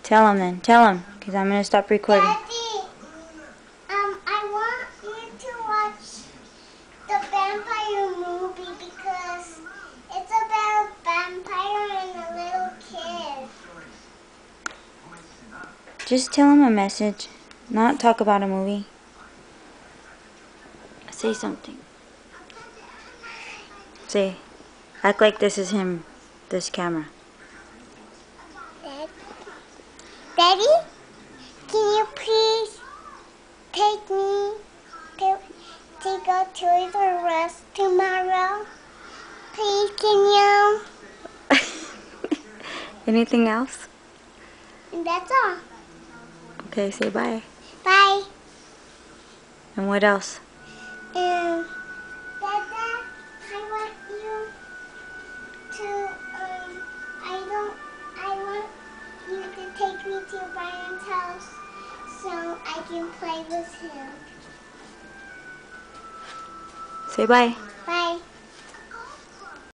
Tell him then. Tell him, because I'm going to stop recording. Daddy, I want you to watch the vampire movie because it's about a vampire and a little kid. Just tell him a message, not talk about a movie. Say something. Say, act like this is him, this camera. Daddy, can you please take me to go to the rest tomorrow? Please, can you? Anything else? And that's all. Okay, say bye. Bye. And what else? Dada, I want you to, I want you to take me to Brian's house so I can play with him. Say bye.